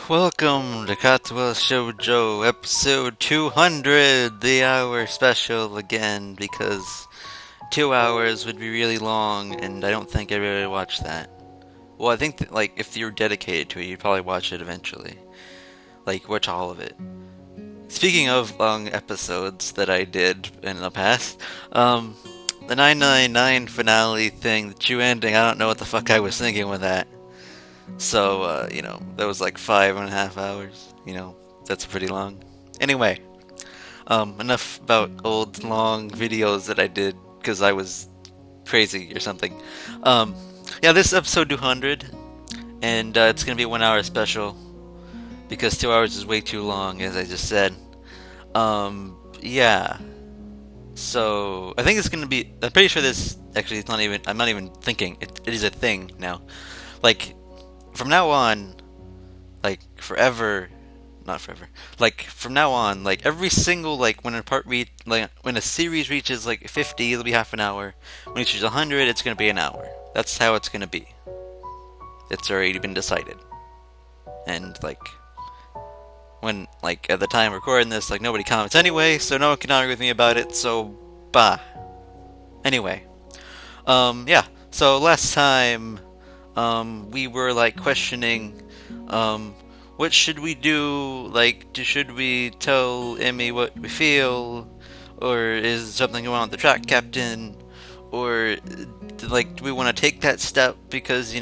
Welcome to Katawa Shoujo episode 200, the hour special again, because 2 hours would be really long, and I don't think everybody would watch that. Well, I think that, like, if you're dedicated to it, you'd probably watch it eventually. Like, watch all of it. Speaking of long episodes that I did in the past, the 999 finale thing, the Chew ending, I don't know what the fuck I was thinking with that. So, that was like 5.5 hours. That's pretty long. Anyway, enough about old, long videos that I did because I was crazy or something. Um, yeah, this is episode 200, and it's going to be a 1 hour special because 2 hours is way too long, as I just said. Yeah. So, I think it's going to be. I'm pretty sure this. Actually, it's not even. I'm not even thinking. It is a thing now. Like, from now on, like forever, not forever. Like from now on, like every single like when a series reaches like 50, it'll be half an hour. When it reaches 100, it's gonna be an hour. That's how it's gonna be. It's already been decided. And like when like at the time recording this, like nobody comments anyway, so no one can argue with me about it. So bah. Anyway, yeah. So last time, we were like questioning, um, what should we do? Like, should we tell Emmy what we feel, or is something going on with the track captain, or like, do we want to take that step because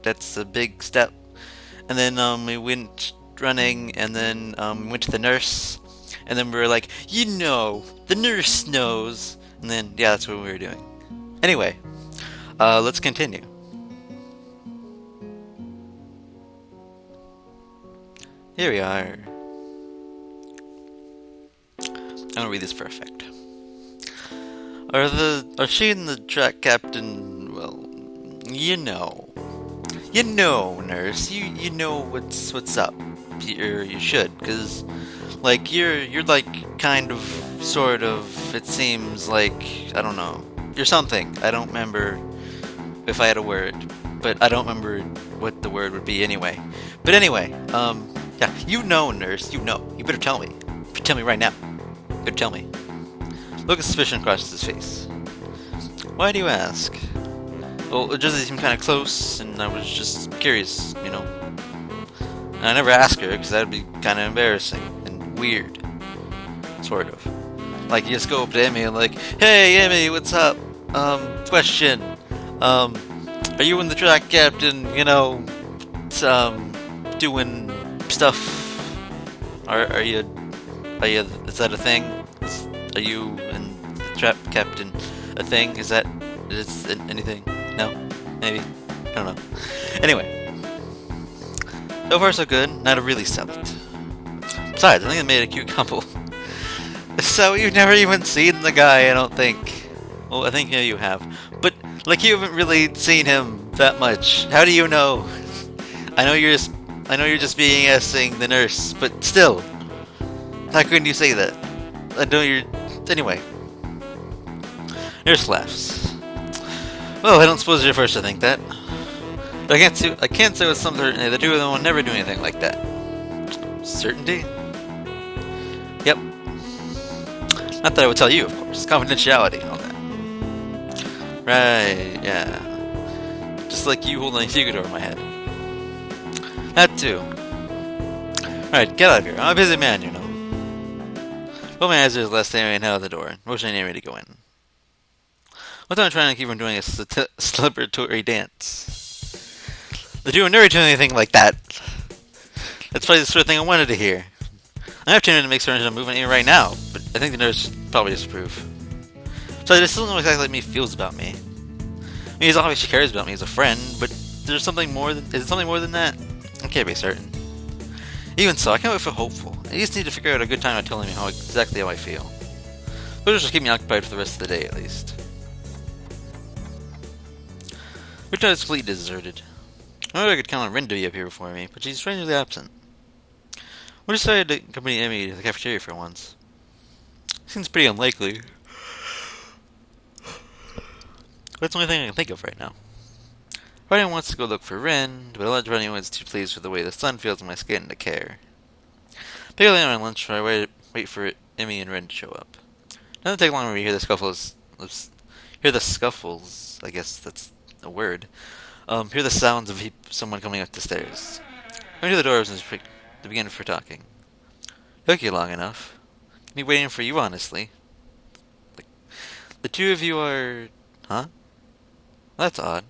that's a big step? And then we went running, and then we went to the nurse, and then we were like, the nurse knows, and then yeah, that's what we were doing. Anyway, let's continue. Here we are. I'm gonna read this perfect. Are she and the track captain? Well, you know, nurse. You know what's up. You should, cause like you're like kind of sort of. It seems like I don't know. You're something. I don't remember if I had a word, but I don't remember what the word would be anyway. But anyway, yeah, nurse. You better tell me. You better tell me right now. You better tell me. Look of suspicion crosses his face. Why do you ask? Well, it just seemed kind of close, and I was just curious. And I never ask her, because that would be kind of embarrassing and weird. Sort of. Like, you just go up to Emmy and like, hey, Emmy, what's up? Question. Um, are you and the track captain, doing stuff? Is that a thing? Are you and the trap captain a thing? Is anything? No? Maybe? I don't know. Anyway, so far so good. Not to really sell it. Besides, I think they made a cute couple. So you've never even seen the guy, I don't think. Well, I think yeah, you have. But, like, you haven't really seen him that much. How do you know? I know you're just BSing the nurse, but still. How couldn't you say that? I know you're... Anyway. Nurse laughs. Well, I don't suppose you're first to think that. But I can't say with some certainty the two of them will never do anything like that. Certainty? Yep. Not that I would tell you, of course. Confidentiality and all that. Right, yeah. Just like you holding a secret over my head. That too. Alright, get out of here. I'm a busy man. Told my answer is last thing I out of the door, motioning Amy to go in. One time I'm trying to keep from doing a celebratory dance. The two are never doing anything like that. That's probably the sort of thing I wanted to hear. I have to make certain I'm moving in right now, but I think the nurse probably disapprove. So it still not exactly like me feels about me. I mean, he's obviously cares about me as a friend, but there's something more than is it something more than that? I can't be certain. Even so, I can't wait for hopeful. I just need to figure out a good time to telling me exactly how I feel. But just keep me occupied for the rest of the day, at least. Richard's fleet is deserted. I know I could count on Rin to be up here before me, but she's strangely absent. We decided to accompany Emmy to the cafeteria for once. Seems pretty unlikely. But it's the only thing I can think of right now. Running wants to go look for Rin, but Alleged Running was too pleased with the way the sun feels on my skin to care. Barely on my lunch, I wait for Emmy and Rin to show up. Doesn't take long when we hear the scuffles. Hear the scuffles. I guess that's a word. Hear the sounds of someone coming up the stairs. Come to the doors and to begin for talking. Took you long enough. Me waiting for you, honestly. The two of you are, huh? Well, that's odd.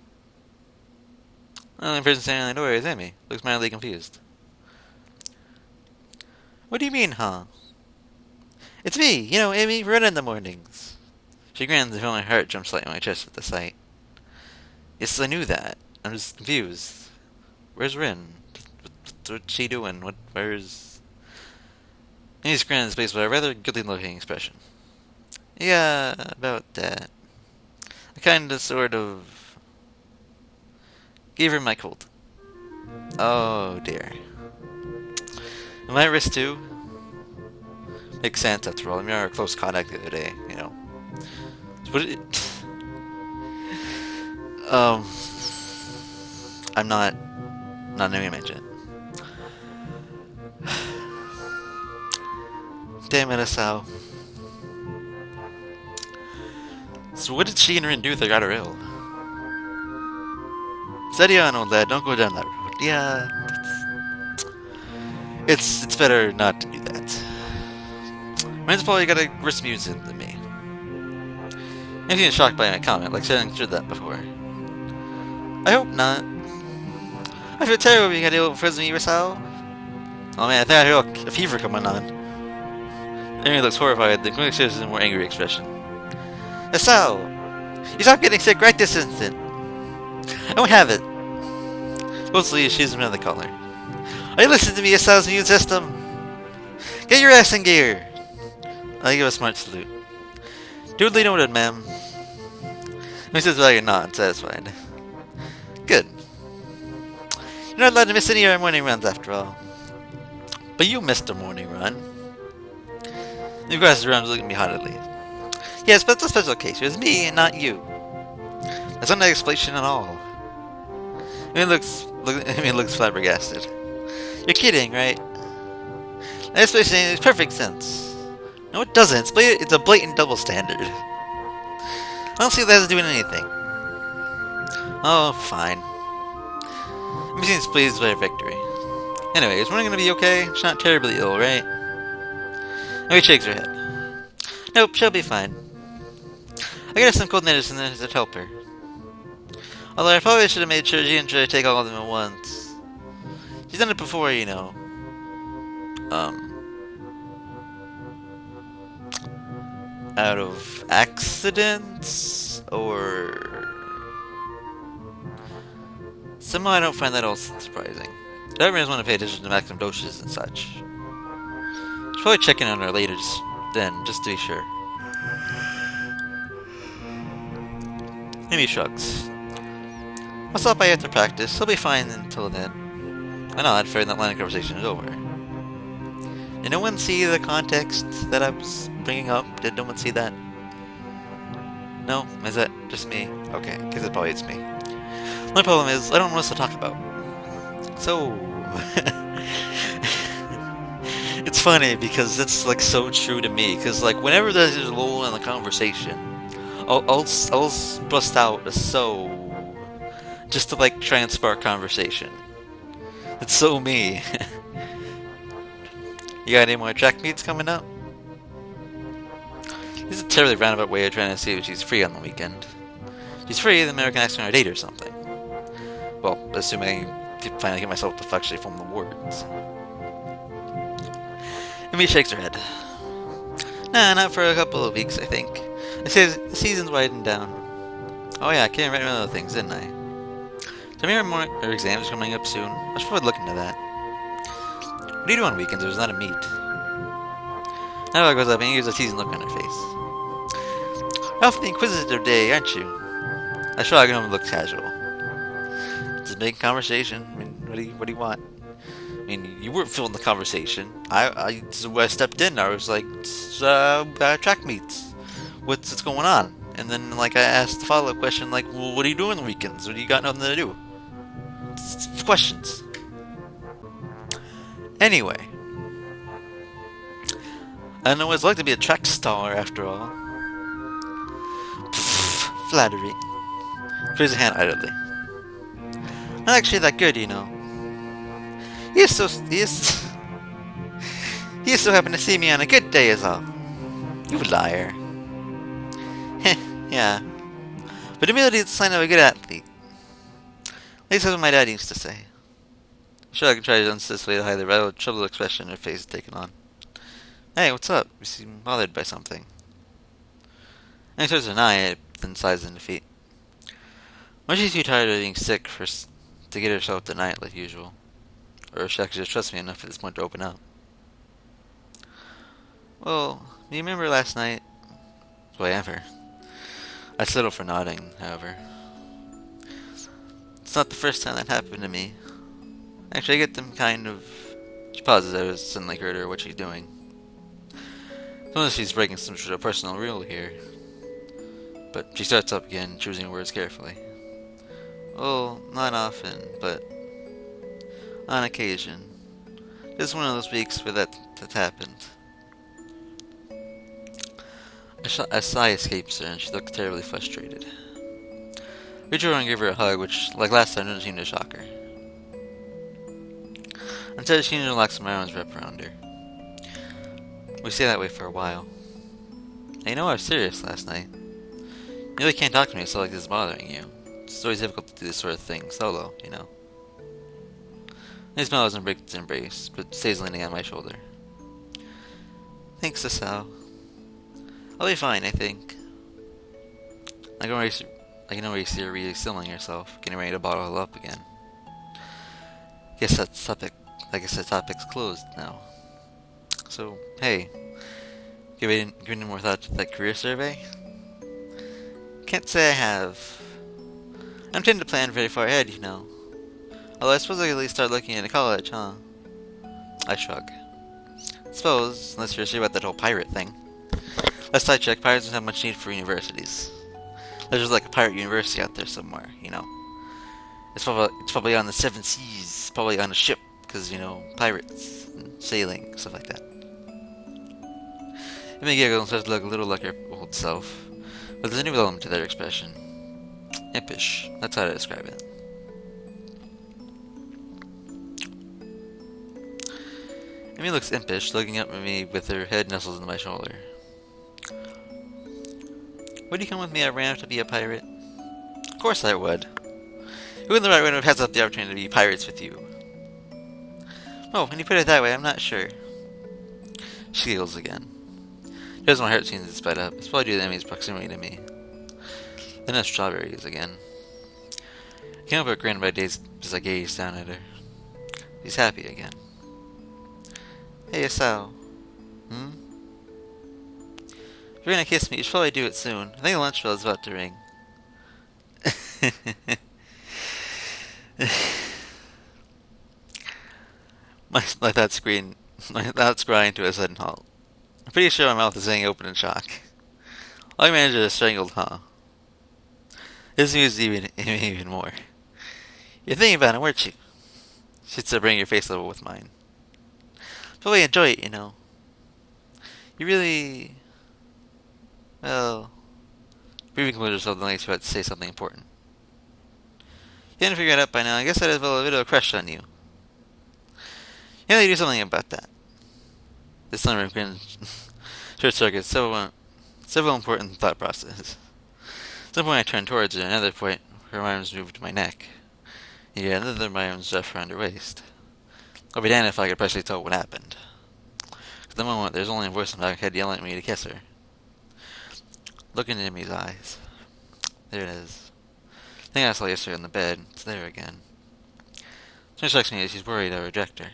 The only person standing in the door is Emmy. Looks mildly confused. What do you mean, huh? It's me, Emmy, running in the mornings. She grins and my heart jumps slightly in my chest at the sight. Yes, I knew that. I'm just confused. Where's Rin? What's she doing? Where's... Emmy's grin is based with a rather guilty-looking expression. Yeah, about that. I kinda, sort of... gave her my cold. Oh, dear. Am I at risk too? Makes sense after all. I mean, we were close contact the other day, But I'm not gonna mention it. Damn it, Asao. So what did she and Rin do if they got her ill? Steady on, old lad. Don't go down that road. Yeah, it's better not to do that. Rin's probably got a worse music than me. I'm feeling shocked by my comment, like I hadn't that before. I hope not. I feel terrible being ill with friends with you, Asao. Oh man, I think I feel a fever coming on. Amy looks horrified, then quickly shows a more angry expression. Asao! You stop getting sick right this instant! I won't have it! Mostly, she's another caller. Are you listening to me, Asao's immune system? Get your ass in gear! I give a smart salute. Duly noted, ma'am. Mrs. Well, you're not satisfied. Good. You're not allowed to miss any of our morning runs, after all. But you missed a morning run. The grass around looking at me haughtily. Yes, but it's a special case. It was me and not you. That's not an explanation at all. It looks flabbergasted. You're kidding, right? That explanation makes perfect sense. No, it doesn't. It's a blatant double standard. I don't see what that has to do with anything. Oh, fine. I'm seems pleased by her victory. Anyway, is Rin gonna be okay? She's not terribly ill, right? Maybe shakes her head. Nope, she'll be fine. I got her some cold medicine to help her. Although I probably should have made sure she didn't try to take all of them at once. She's done it before, out of accidents, or... Somehow I don't find that all surprising. Everyone's want to pay attention to maximum doses and such. Should probably check in on her later then, just to be sure. Amy shrugs. I'll stop by after practice. He'll be fine until then. I nod, fearing that line of conversation is over. Did no one see the context that I was bringing up? Did no one see that? No? Is that just me? Okay, because it probably is me. My problem is, I don't know what else to talk about. So... it's funny, because it's, like, so true to me. Because, like, whenever there's a lull in the conversation, I'll bust out a so... just to, like, try and spark conversation. It's so me. You got any more track meets coming up? This is a terribly roundabout way of trying to see if she's free on the weekend. If she's free, then maybe I can ask her on a date or something. Well, assuming I can finally get myself to actually form the words. Amy shakes her head. Nah, not for a couple of weeks, I think. The season's widened down. Oh yeah, I can't remember one of the things, didn't I? So maybe her exams are coming up soon. I should probably look into that. What do you do on weekends? There's not a meet. Now it goes up and he gives a teasing look on her face. You're off the inquisitive day, aren't you? I shrug and look casual. Just making conversation. I mean, what do you want? I mean, you weren't filling the conversation. I stepped in. I was like, track meets. What's going on? And then, like, I asked the follow-up question, like, well, what are you doing on the weekends? What do you got nothing to do? Questions. Anyway, I don't know what it's like to be a track star after all. Pfft, flattery. Raise a hand idly. Not actually that good, you know. He is so happy to see me on a good day is all. You liar. Heh, yeah. But humility is a sign of a good athlete. At least that's what my dad used to say. Sure, I can try to unsuccessfully hide the rather troubled expression her face had taken on. Hey, what's up? You seem bothered by something. And he starts to deny it, then sighs in defeat. When she's too tired of being sick to get herself to deny it like usual. Or she actually just trusts me enough at this point to open up. Well, do you remember last night? Whatever. I settled for nodding, however. It's not the first time that happened to me. Actually, I get them kind of... She pauses. I was suddenly heard her what she's doing. Notice she's breaking some sort of personal rule here. But she starts up again, choosing words carefully. Well, not often, but on occasion. Just one of those weeks where that happened. A sigh escapes her, and she looks terribly frustrated. Reach over and give her a hug, which, like last time, didn't seem to shock her. Instead, she relaxes my arms wrap around her. We stay that way for a while. And you know I was serious last night. You really can't talk to me so like this is bothering you. It's always difficult to do this sort of thing solo, you know. He smiles and breaks his embrace, but stays leaning on my shoulder. Thanks, Asao. I'll be fine, I think. I can already see her resealing herself, getting ready to bottle up again. Guess that topic's closed now. So, hey, giving any more thought to that career survey? Can't say I have. I'm tending to plan very far ahead, you know. Although I suppose I could at least start looking into college, huh? I shrug. Suppose, unless you're sure about that whole pirate thing. Last I checked, pirates don't have much need for universities. There's just like a pirate university out there somewhere, you know. It's probably on the seven seas, probably on a ship, because, you know, pirates, and sailing, stuff like that. Amy giggles and starts to look a little like her old self, but there's a new element to their expression. Impish, that's how to describe it. Amy looks impish, looking up at me with her head nestled into my shoulder. Would you come with me? I ran out to be a pirate. Of course I would. Who in the right mind would pass up the opportunity to be pirates with you? Oh, when you put it that way, I'm not sure. She giggles again. Here's my heart seems to sped up. It's probably due to Emmy's proximity to me. Then there's strawberries again. I can't help but grin by days as I gaze down at her. She's happy again. Hey, Asao. If you're gonna kiss me, you should probably do it soon. I think the lunch bell is about to ring. my thoughts grind to a sudden halt. I'm pretty sure my mouth is hanging open in shock. All I managed is a strangled huh. This amuses even more. You're thinking about it, weren't you? Should to bring your face level with mine. Probably enjoy it, you know. You really... Well... Breathing closed herself the like she about to say something important. You hadn't figured it out by now. I guess I had a bit of a crush on you. You know, you do something about that. This summer grins short circuits several important thought processes. At some point I turn towards her, at another point her arms move to my neck. And yet another my arms wrap around her waist. I'll be damned if I could personally tell what happened. At the moment there's only a voice in my head yelling at me to kiss her. Look into Emmy's eyes. There it is. The thing I saw yesterday on the bed, it's there again. It strikes me that she's worried I reject her.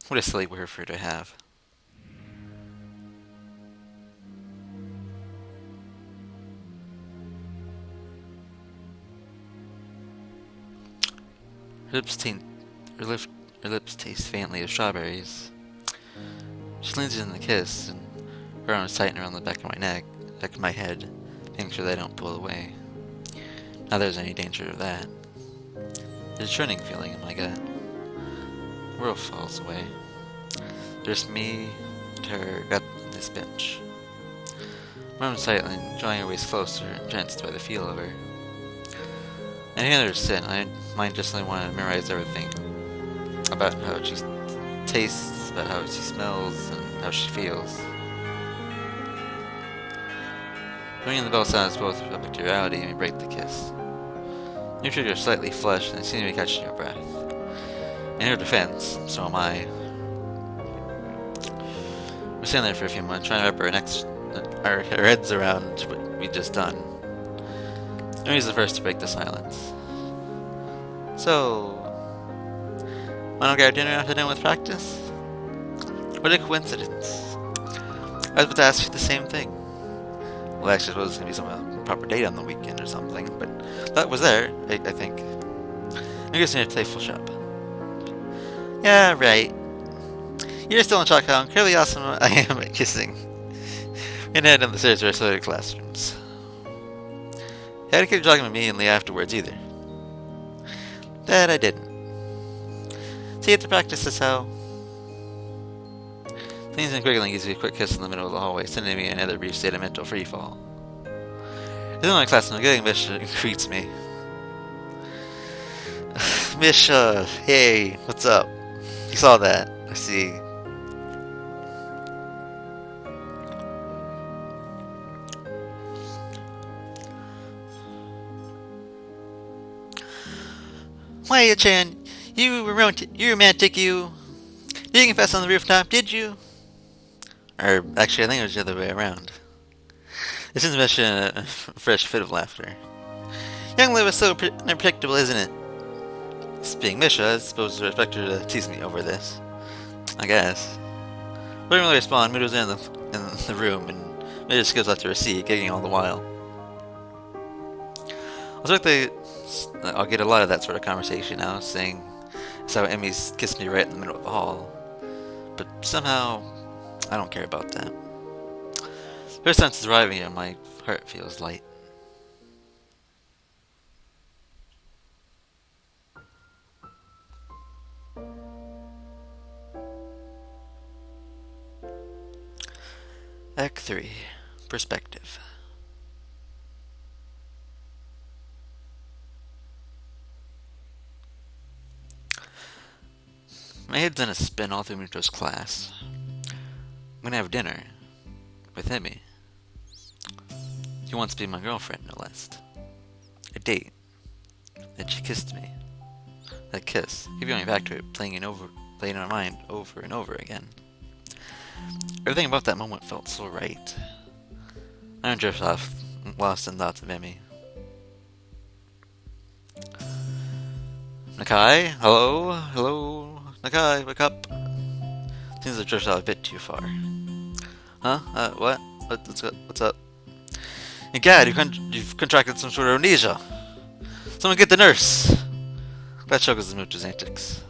What a silly word for her to have. Her lips taste faintly of strawberries. She leans in the kiss, and her arms tighten around the back of my neck, back of my head, making sure they don't pull away. Not that there's any danger of that. There's a churning feeling in my gut. The world falls away. There's me and her up on this bench. Mom silently, drawing her waist closer, entranced by the feel of her. And here her sit, I might just want to memorize everything about how she tastes, about how she smells, and how she feels. Ringing the bell sounds both materiality and we break the kiss. Your trigger slightly flushed and seemed to be catching your breath. In her defense, so am I. We're sitting there for a few moments, trying to wrap our heads around what we'd just done. Emmy's the first to break the silence. So, wanna go out dinner after done with practice? What a coincidence. I was about to ask you the same thing. Well, actually, I suppose it was going to be some proper date on the weekend or something, but that was there, I think. I'm guessing you're a playful shop. Yeah, right. You're still in shock how incredibly awesome I am at kissing. And head down the stairs to our cellular classrooms. You hadn't kept talking immediately afterwards either. That I didn't. So you have to practice this how. Sneezing and giggling gives you a quick kiss in the middle of the hallway, sending me in another brief state of mental freefall. It's in my class and I'm getting Misha greets me. Misha, hey, what's up? You saw that, I see. Why, Chan, you romantic, you. Did you confess on the rooftop, did you? Or, actually, I think it was the other way around. This is Misha in a fresh fit of laughter. Young Liv is so unpredictable, isn't it? Speaking Misha, I suppose I expect her to tease me over this. I guess. I didn't really respond. Mood was in the room, and Misha just goes out to her seat, giggling all the while. I'll get a lot of that sort of conversation now, saying that's how Emmy's kissed me right in the middle of the hall. But somehow, I don't care about that. First time since arriving here, my heart feels light. Act 3. Perspective. My head's in a spin all through Muto's class. I'm gonna have dinner with Emmy. He wants to be my girlfriend, no less. A date. And she kissed me. That kiss. Keep going back to it, playing in my mind over and over again. Everything about that moment felt so right. I drift off, lost in thoughts of Emmy. Nakai? Hello? Nakai, wake up. Seems to drift off a bit too far. Huh? What? What's up? Gad, you've contracted some sort of amnesia. Someone get the nurse. That shows the Mooch's antics.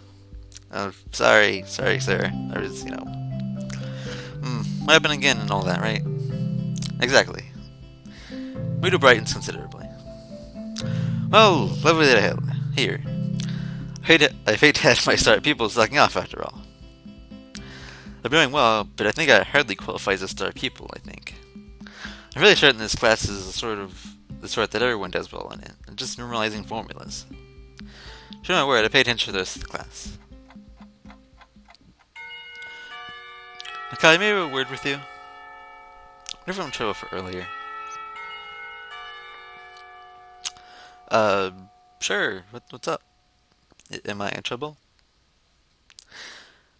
Oh, sorry, sir. I was, what happened again and all that, right? Exactly. Muto brightens considerably. Well, lovely to have here. I hate to have my start people sucking off after all. I'm doing well, but I think I hardly qualify as a star pupil, I think. I'm really certain this class is the sort that everyone does well in it, and just memorizing formulas. Show my word, I pay attention to the rest of the class. Nakai, may I have a word with you? What if I'm in trouble for earlier? Sure. What's up? Am I in trouble?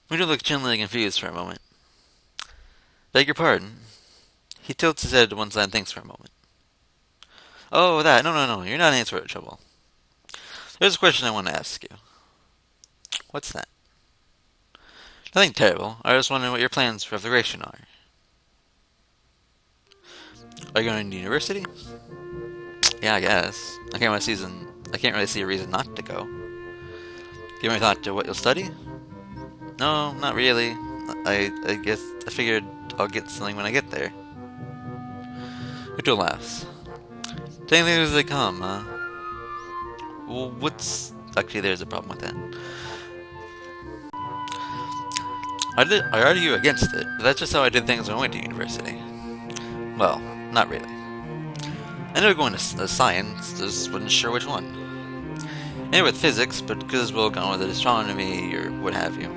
Muto looks genuinely confused for a moment. Beg your pardon. He tilts his head to one side and thinks for a moment. Oh, that. No. You're not in any sort of trouble. There's a question I want to ask you. What's that? Nothing terrible. I was wondering what your plans for graduation are. Are you going to university? Yeah, I guess. I can't really see a reason not to go. Give me a thought to what you'll study? No, not really. I guess I figured I'll get something when I get there. Muto laughs. Taking things as they come, huh? Well, what's Actually, there's a problem with that. I argue against it, but that's just how I did things when I went to university. Well, not really. I ended up going to science, just wasn't sure which one. Ended with physics, but because as well gone with astronomy or what have you.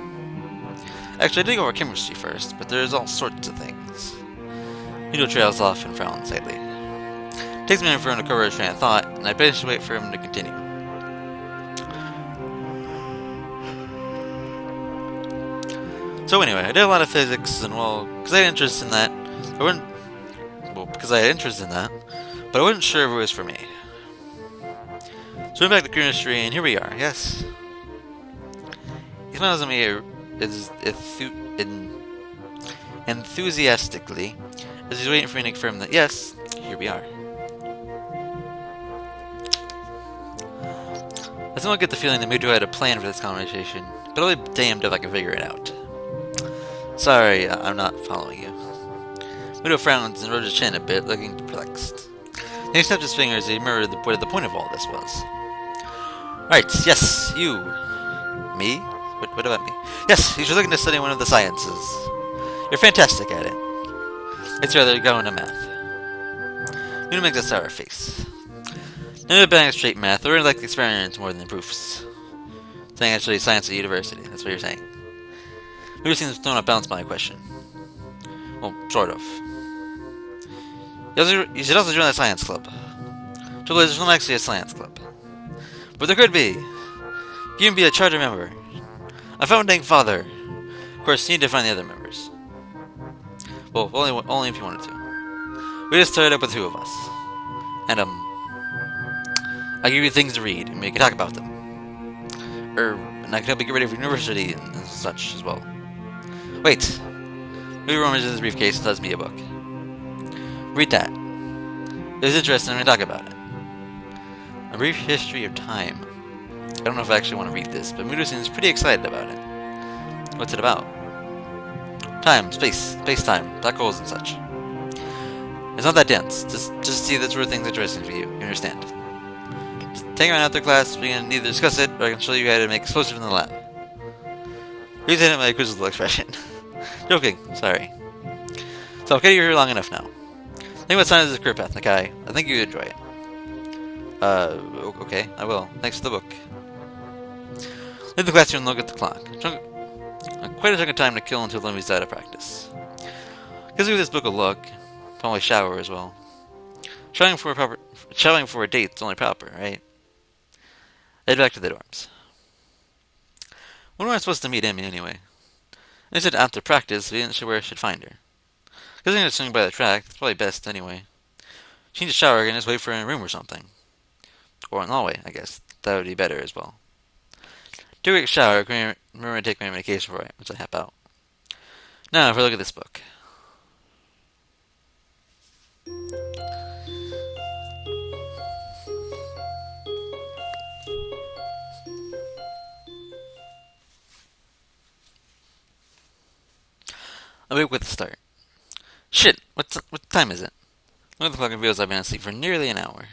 Actually, I did go over chemistry first, but there's all sorts of things. Hugo trails off and frowns slightly. It takes me a minute for him to cover his train of thought, and I patiently wait for him to continue. So anyway, I did a lot of physics, and well, because I had interest in that, but I wasn't sure if it was for me. So we went back to chemistry, and here we are, yes. He smiles at me enthusiastically, as he's waiting for me to confirm that, yes, here we are. I somewhat get the feeling that Muto had a plan for this conversation, but I'll be damned if I can figure it out. Sorry, I'm not following you. Muto frowns and rubs his chin a bit, looking perplexed. Then he snapped his fingers as he remembered what the point of all this was. Right, yes, you. Me? What about me? Yes, you should look into studying one of the sciences. You're fantastic at it. It's rather going to math. Muto makes a sour face. None of bang straight math, I really like the experiments more than the proofs. Saying actually science at university, that's what you're saying. Muto seems thrown off balance by my question. Well, sort of. You should also join the science club. Trouble is, there's not actually a science club. But there could be. You can be a charter member. A founding father. Of course, you need to find the other members. Well, only if you wanted to. We just started up with 2 of us. And, I give you things to read, and we can talk about them. And I can help you get ready for university and such as well. Wait. Muto rummages in his briefcase and tells me a book. Read that. It was interesting, I'm going to talk about it. A Brief History of Time. I don't know if I actually want to read this, but Muto seems pretty excited about it. What's it about? Time, space-time, black holes and such. It's not that dense. Just see the sort of things interesting for you. You understand? Just hang around after class. We can either discuss it, or I can show you how to make explosives in the lab. Reason it my quizzical expression. Joking. Sorry. So I'll get you here long enough now. Think about science as a career path, Nakai. I think you'd enjoy it. Okay, I will. Thanks for the book. Leave the classroom and look at the clock. Quite a chunk of time to kill until Lummy's out of practice. Give this book a look. Probably shower as well. Shouting for a date's only proper, right? Head back to the dorms. When am I supposed to meet Emmy anyway? I said after practice, we didn't sure where I should find her. Because I'm going to swing by the track, it's probably best anyway. She needs a shower and just wait for her in a room or something. Or in the hallway, I guess. That would be better as well. Do a quick shower, remember to take my medication for it once I hop out. Now, if we look at this book. I wake with a start. Shit, what time is it? Look at the clock and reveals I've been asleep for nearly an hour.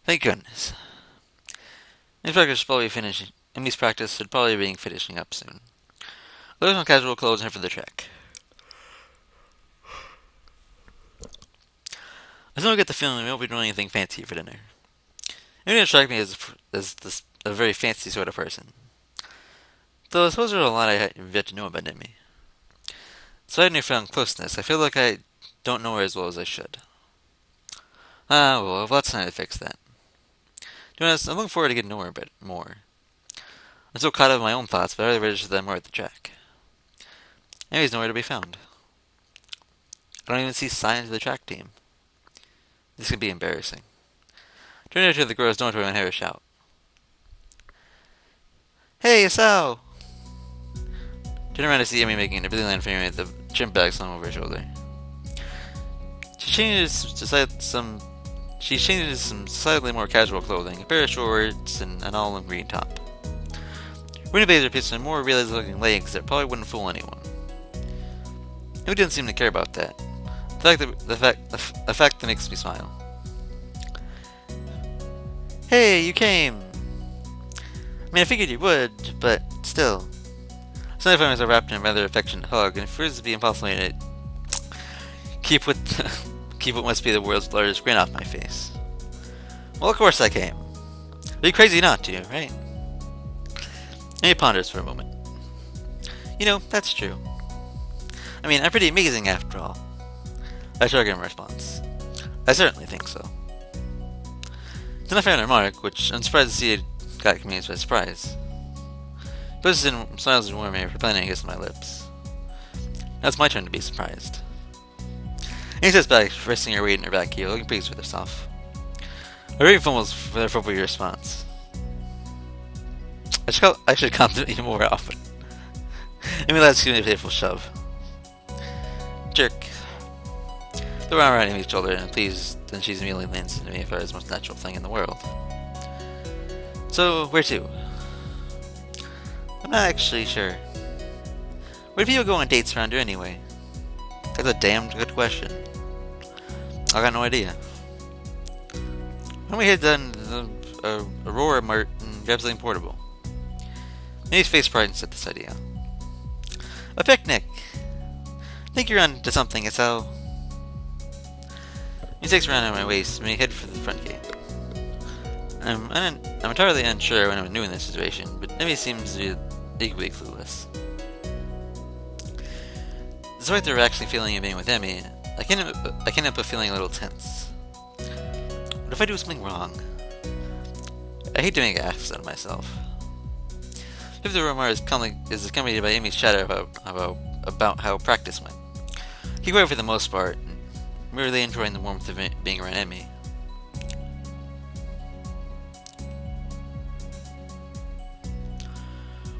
Thank goodness. Emmy's practice should probably be finishing up soon. There's no casual clothes and head for the track. I still get the feeling we won't be doing anything fancy for dinner. Emmy didn't strike me as a very fancy sort of person. Though I suppose there's a lot I have yet to know about Emmy. So I had newfound closeness. I feel like I don't know her as well as I should. Well, I've lots of time to fix that. To be honest, I'm looking forward to getting to know her a bit more. I'm so caught up in my own thoughts, but I really register them more at the track. Emmy's nowhere to be found. I don't even see signs of the track team. This could be embarrassing. Turn over to the girls' dormitory and hear a shout. Hey, Asao! Turn around to see Emmy making a Billy Land for me with the gym bag slung over her shoulder. She changes some slightly more casual clothing, a pair of shorts, and an olive green top. Winnie Blazer pieced some more realistic-looking legs that probably wouldn't fool anyone. Emmy didn't seem to care about that. The fact that makes me smile. Hey, you came! I mean, I figured you would, but still. Suddenly I find myself wrapped in a rather affectionate hug, and it proves to be impossible to keep what, keep what must be the world's largest grin off my face. Well, of course I came. Are you crazy not to, right? And he ponders for a moment. You know, that's true. I mean, I'm pretty amazing after all. I shrug in response. I certainly think so. Then I found a remark, which I'm surprised to see it got me by surprise. He puts it in, smiles and warm air, replying against my lips. Now it's my turn to be surprised. And he sits back, resting her weight in her back heel, looking pleased with herself. I really fumbles for the appropriate response. I should compliment you more often. I mean, let's give me a playful shove. Jerk. Throw arm around Amy's shoulder, and pleased, then she's immediately leans into me for his most natural thing in the world. So, where to? I'm not actually sure. Where do people go on dates around here anyway? That's a damned good question. I got no idea. Why don't we head down to the Aurora Mart and grab something portable? Amy's face brightens at this idea. A picnic! I think you're on to something, so... He takes around on my waist, and we head for the front gate. I'm entirely unsure what I'm doing in this situation, but Emmy seems to be equally clueless. Despite the actually feeling of being with Emmy, I can't help but feeling a little tense. What if I do something wrong? I hate to make an ass out of myself. If the rumor is accompanied by Amy's chatter about how practice went. He quiet for the most part, merely enjoying the warmth of being around Emmy.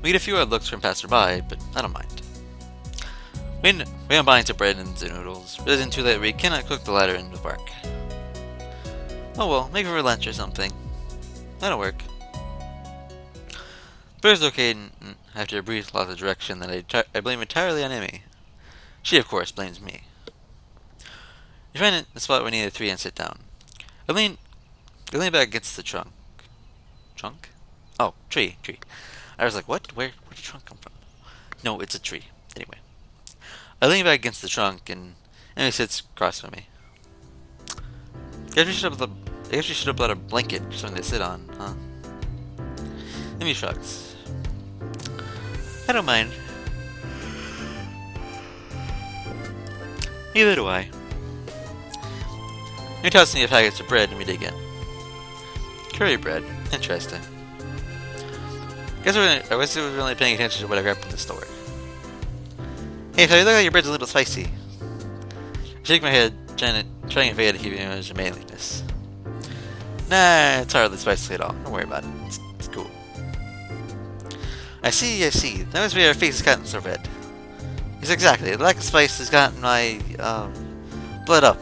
We get a few odd looks from passerby, but I don't mind. We don't buy into bread and into noodles. It isn't too late, we cannot cook the latter in the park. Oh well, maybe for lunch or something. That'll work. But it's okay after a brief loss of direction that I blame entirely on Emmy. She, of course, blames me. We find the spot where we need a three and sit down. I lean back against the trunk. Trunk? Oh, tree. I was like, what? Where did the trunk come from? No, it's a tree. Anyway. I lean back against the trunk and Emmy sits across from me. I guess we should have brought a blanket or something to sit on, huh? Emmy shrugs. I don't mind. Neither do I. He tosses me a package of bread and we dig in. Curry bread. Interesting. I was really paying attention to what I grabbed from the store. Hey, so you look like your bread's a little spicy. I shake my head, trying to figure out to keep the image of manliness. Nah, it's hardly spicy at all. Don't worry about it. It's cool. I see. That must be our face has gotten so red. Yes, exactly. The lack of spice has gotten my, blood up.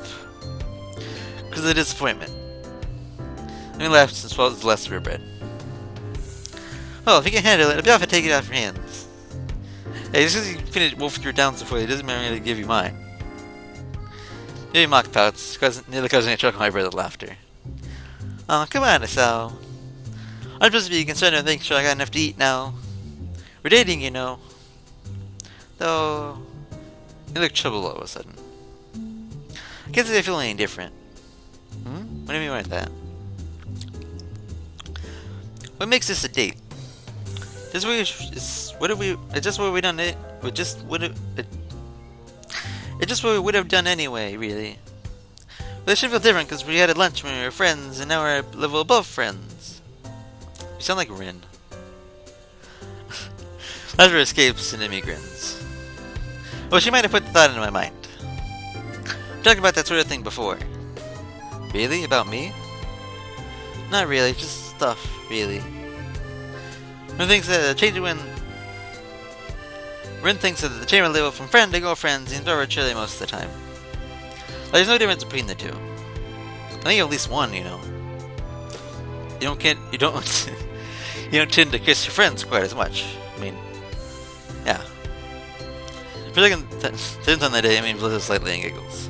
Because of the disappointment. Let me laugh and swallows the last of your bread. Well, if you can handle it, I'll be off and take it out of your hands. Hey, just because you finished wolfing your downs before, it doesn't mean I'm going to give you mine. Maybe mock pouts, nearly causing a choke on my breath of laughter. Oh, come on, Asao. I'm supposed to be concerned and making sure I got enough to eat now. We're dating, you know. Though, you look troubled all of a sudden. I can't say I feel any different. What do you mean by that? What makes this a date? Just what we would have done anyway, really. But it should feel different because we had a lunch when we were friends, and now we're a level above friends. You sound like Rin. Laughter escapes and Emmy grins. Well, she might have put the thought into my mind. We talked about that sort of thing before. Really? About me? Not really, just stuff, really. Rin thinks that the change of level from friend to girlfriend seems arbitrary most of the time. Like, there's no difference between the two. I think at least one, you know. You don't you don't tend to kiss your friends quite as much. I mean, yeah. For a second on that day, Amy blushes slightly and giggles.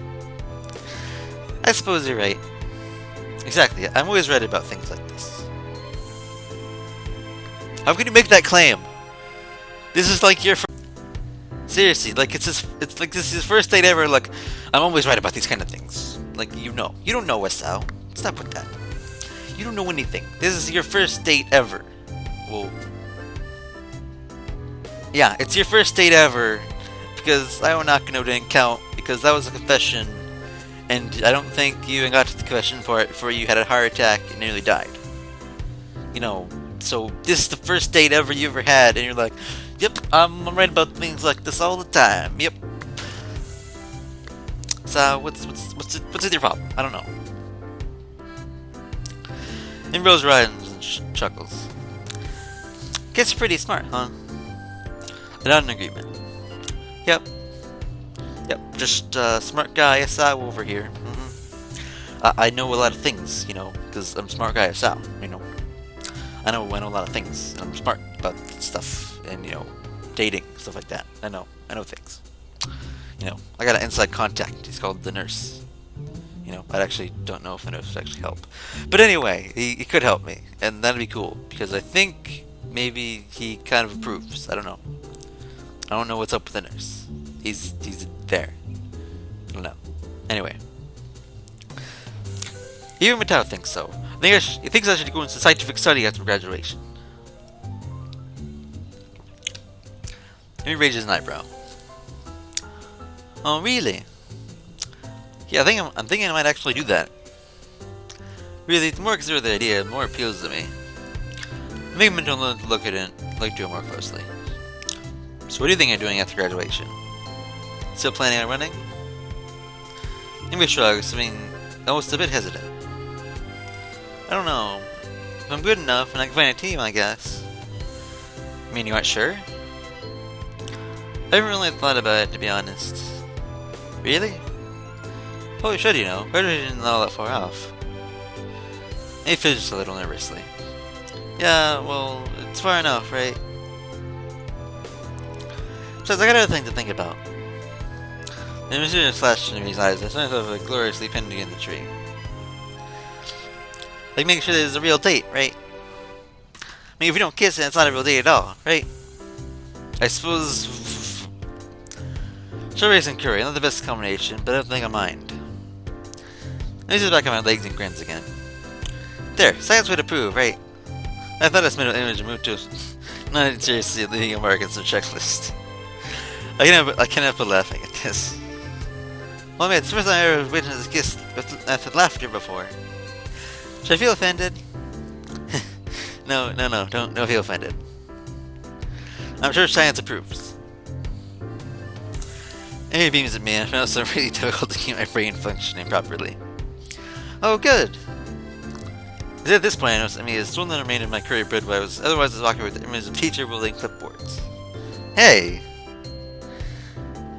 I suppose you're right. Exactly, I'm always right about things like this. How can you make that claim? This is like your seriously, like it's like this is his first date ever. Like, I'm always right about these kind of things. Like, you don't know Wesao. Stop with that. You don't know anything. This is your first date ever. Well, yeah, it's your first date ever because Ionakano didn't count because that was a confession, and I don't think you even got to the confession part before you had a heart attack and nearly died. So this is the first date ever you ever had, and you're like, yep, I'm right about things like this all the time. Yep. So what's with your problem? I don't know. And Rose rides and chuckles. Guess you're pretty smart, huh? Not an agreement. Yep. Just smart guy Asao over here. I know a lot of things, because I'm smart guy Asao. I know a lot of things. And I'm smart about stuff and dating, stuff like that. I know things. I got an inside contact. He's called the nurse. I actually don't know if the nurse would actually help. But anyway, he could help me, and that'd be cool, because I think maybe he kind of approves. I don't know. I don't know what's up with the nurse. He's there. I don't know. Anyway. Even Matao thinks so. He thinks I should go into scientific study after graduation. He raises an eyebrow. Oh, really? Yeah, I'm thinking I might actually do that. Really, the more I consider the idea, the more it appeals to me. I think I'm going to look at it more closely. So what do you think I'm doing after graduation? Still planning on running? Maybe shrugs, almost a bit hesitant. I don't know. If I'm good enough and I can find a team, I guess. You aren't sure? I haven't really thought about it, to be honest. Really? Probably should, Graduation's not all that far off. He fidgets a little nervously. Yeah, well, it's far enough, right? Besides, I got other things to think about. The mysterious flash in his eyes, I saw myself gloriously pending in the tree. Like, make sure there's a real date, right? If you don't kiss it, it's not a real date at all, right? I suppose... Strawberries and curry, not the best combination, but I don't think I mind. He sits back on my legs and grins again. There, science would approve, right? I thought this mental image moved to not seriously leaving a mark on some checklist. I can't help but laughing at this. Well, it's the first time I ever witnessed a kiss with laughter before. Should I feel offended? No, don't feel offended. I'm sure science approves. And he beams at me, and I found it really difficult to keep my brain functioning properly. Oh, good. At this point, it's still not remained in my career bred, but otherwise I was walking with the image of teacher wielding clipboards. Hey!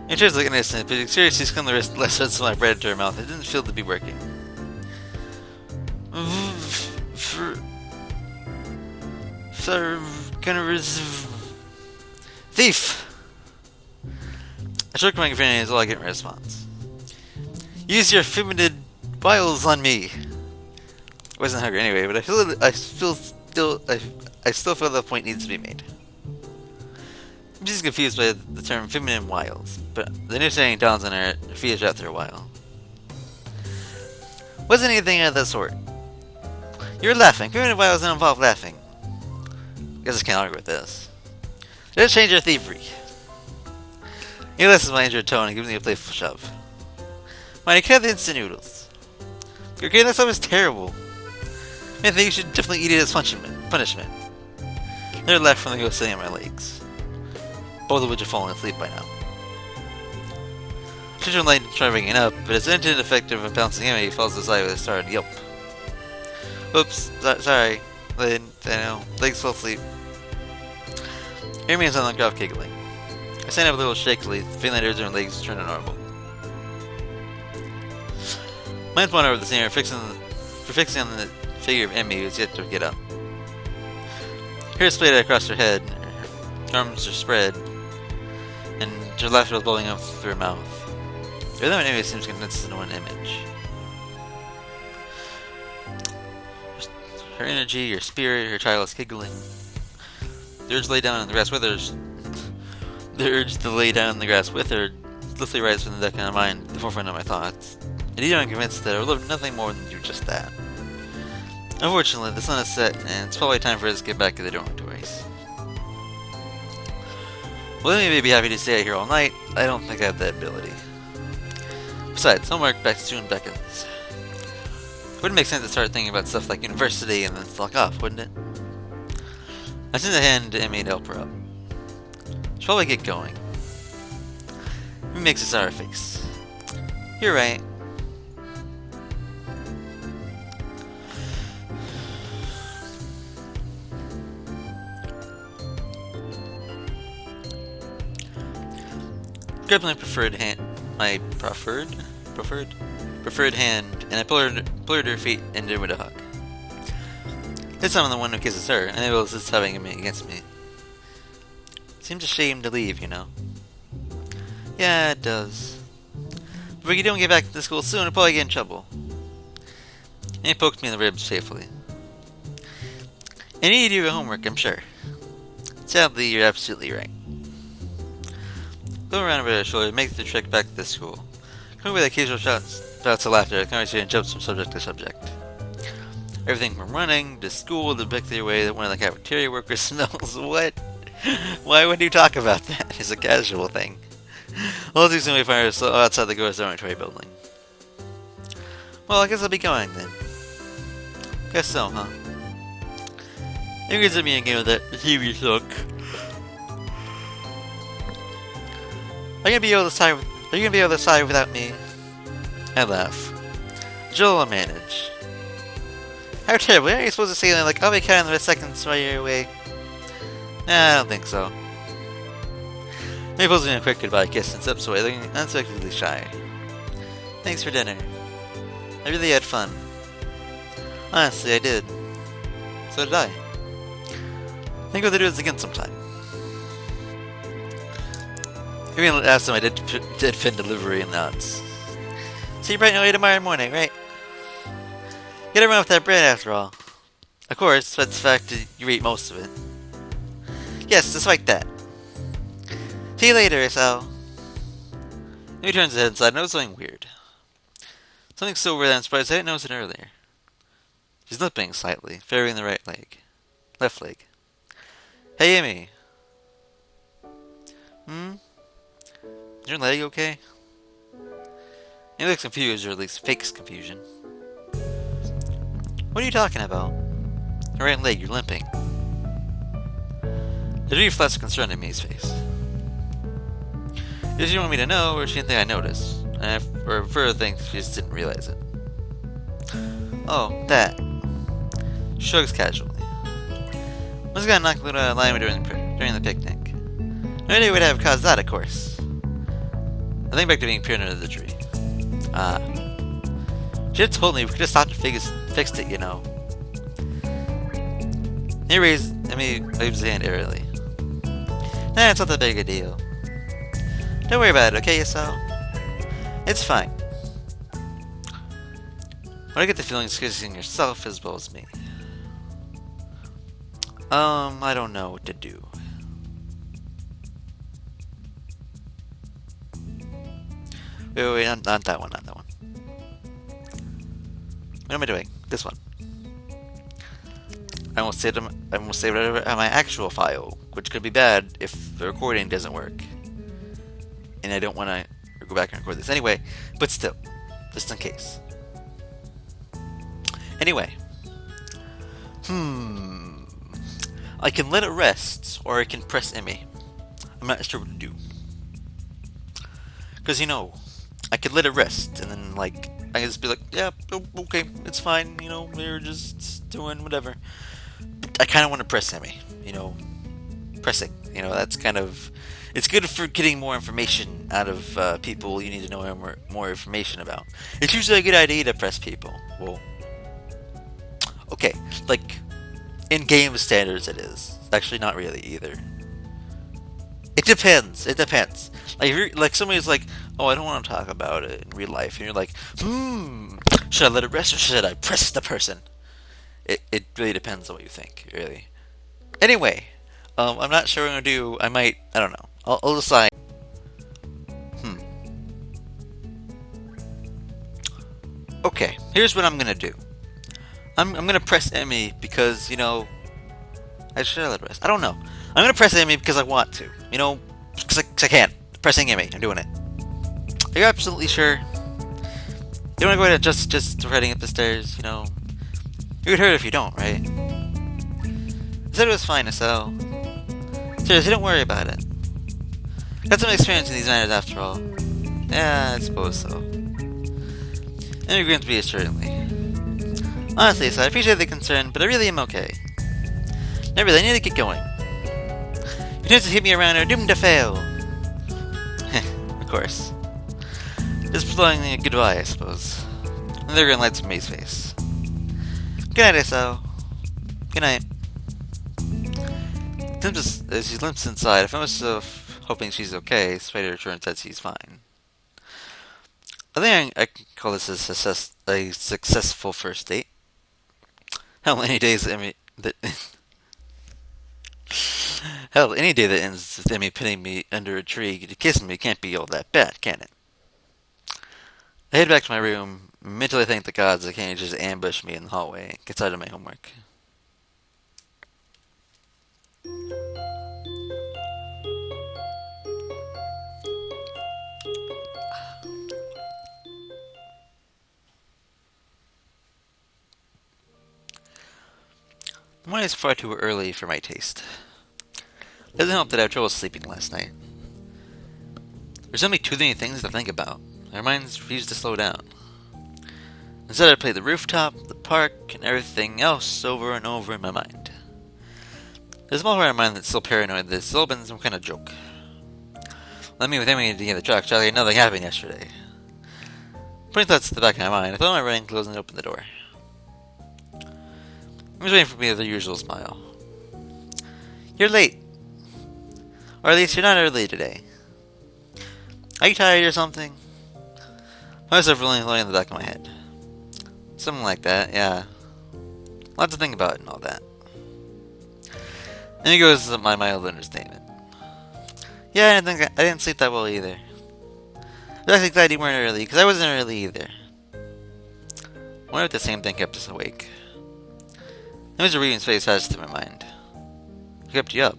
It tries to look innocent, but seriously scummed the less of my bread to her mouth. It didn't feel to be working. Thief! I shook my companion as all I get in response. Use your feminine wiles on me! I wasn't hungry anyway, but I still feel the point needs to be made. I'm just confused by the term feminine wiles, but the new saying dawns on her fears after a while. Wasn't anything of that sort. You're laughing. Feminine wiles don't involve laughing. Guess I can't argue with this. Just change your thievery. He listens to my injured tone and gives me a playful shove. Mind, you can't have the instant noodles. Okay, that stuff is terrible. I think you should definitely eat it as punishment. They're left from the ghost sitting on my legs. Both of which have fallen asleep by now. Children light try ringing up, but its intended effective of bouncing him, he falls aside with a startled yelp. Oops, sorry. Legs fell asleep. He remains on the ground giggling. I stand up a little shakily, feeling that her legs turn to normal. Mind wander over the scenery, fixing on the figure of Emmy who's yet to get up. Hair splayed across her head, her arms are spread, and her laughter was bubbling up through her mouth. The other Emmy seems condensed into one image. Her energy, her spirit, her childless giggling. The urge to lay down in the grass with her. The urge to lay down in the grass with her swiftly rises from the deck of my mind, the forefront of my thoughts. Indeed, I'm convinced that I would love nothing more than to do just that. Unfortunately, the sun has set, and it's probably time for us to get back to the dormitories. Well, they may be happy to stay here all night. I don't think I have that ability. Besides, homework back soon beckons. Wouldn't make sense to start thinking about stuff like university and then lock off, wouldn't it? I sent a hand to Emmy to help her up. Should probably get going. He makes a sour face. You're right. Grabbed my preferred hand, and I pulled her feet and did with a hug. This time I'm the one who kisses her, and Abel is having me against me. Seems a shame to leave, you know. Yeah, it does. But if you don't get back to school soon, I'll probably get in trouble. And he poked me in the ribs safely. I need to do your homework, I'm sure. Sadly, you're absolutely right. Go around over her shoulder, make the trek back to the school. Come with occasional bouts of laughter, the conversation jumps from subject to subject. Everything from running to school to back the way that one of the cafeteria workers smells. What? Why would you talk about that? It's a casual thing. All too soon we find ourselves outside the girls' dormitory building. Well, I guess I'll be going then. Guess so, huh? Maybe it's me again with that TV look. Are you gonna be able to decide without me? I laugh. Joel will manage. How terrible! Aren't you supposed to say something like, "I'll be counting the seconds while you're away"? Nah, I don't think so. Maybe pulls me a quick goodbye kiss and steps away, looking unexpectedly shy. Thanks for dinner. I really had fun. Honestly, I did. So did I. I think we'll do this again sometime. Maybe I'll ask them I did fin delivery and nods. See you bright and early tomorrow morning, right? You gotta run with that bread after all. Of course, but the fact that you eat most of it. Yes, despite that. See you later, so. Maybe turns his head inside and notices something weird. Something so weird that I'm surprised I didn't notice it earlier. She's limping slightly, favoring the right leg. Left leg. Hey, Amy. Is your leg okay? Amy looks confused, or at least fakes confusion. What are you talking about? Your right leg, you're limping. There's a flash of concern in May's face. Does she want me to know, or she didn't think I noticed? Or further things, she just didn't realize it. Oh, that. She shrugs casually. Must have gotten knocked out of alignment during the picnic. No idea what would have caused that, of course. I think back to being peering under the tree. She had told me we could have stopped and fixed it, you know. He waves his hand airily. Nah, it's not that big a deal. Don't worry about it, okay, Yasel? It's fine. When I get the feeling it's kissing yourself as well as me. I don't know what to do. Wait, not that one, not that one. What am I doing? This one. I almost saved it on my actual file, which could be bad if the recording doesn't work. And I don't want to go back and record this anyway, but still, just in case. Anyway. I can let it rest, or I can press Emmy. I'm not sure what to do. Because, you know, I could let it rest, and then, I can just be like, yeah, okay, it's fine, you know, we're just doing whatever. But I kind of want to press Emmy, you know, pressing, you know, that's kind of, it's good for getting more information out of people you need to know more information about. It's usually a good idea to press people. Well, okay, in game standards it is. Actually, not really either. It depends. If you're, somebody's like, oh, I don't want to talk about it in real life. And you're like, should I let it rest or should I press the person? It really depends on what you think, really. Anyway, I'm not sure what I'm gonna do. I might. I don't know. I'll decide. Hmm. Okay. Here's what I'm gonna do. I'm gonna press Emmy because I should let rest. I don't know. I'm gonna press Emmy because I want to. Because I can't. Pressing Emmy. I'm doing it. Are you absolutely sure? You wanna go ahead and just heading up the stairs? You would hurt if you don't, right? I said it was fine, so seriously, don't worry about it. Got some experience in these matters after all. Yeah, I suppose so. Immigrants reassuringly. Honestly, so I appreciate the concern, but I really am okay. I really need to get going. Your chances to hit me around are doomed to fail. Of course. Just blowing a goodbye, I suppose. And they're gonna light some May's face. Good night, Eso. Good night. As she limps inside, I found myself hoping she's okay. Spider returns that she's fine. I think I can call this a successful first date. Hell, any days that hell, any day that ends with Emmy pinning me under a tree to kiss me can't be all that bad, can it? I head back to my room, mentally thank the gods I can't just ambush me in the hallway and get started on my homework. The morning is far too early for my taste. It doesn't help that I had trouble sleeping last night. There's only too many things to think about. My mind refused to slow down. Instead, I played the rooftop, the park, and everything else over and over in my mind. There's a small part of my mind that's still paranoid that it's all been some kind of joke. Let me with Emily to the truck, like nothing happened yesterday. Putting thoughts to the back of my mind, I put on my running clothes and opened the door. He was waiting for me with the usual smile. You're late. Or at least you're not early today. Are you tired or something? I found myself rolling in the back of my head. Something like that, yeah. Lots to think about and all that. And he goes to my mild understatement. Yeah, I didn't sleep that well either. I'm actually glad you weren't early, because I wasn't early either. I wonder if the same thing kept us awake. Mr. Regan's face flashed through my mind. What kept you up?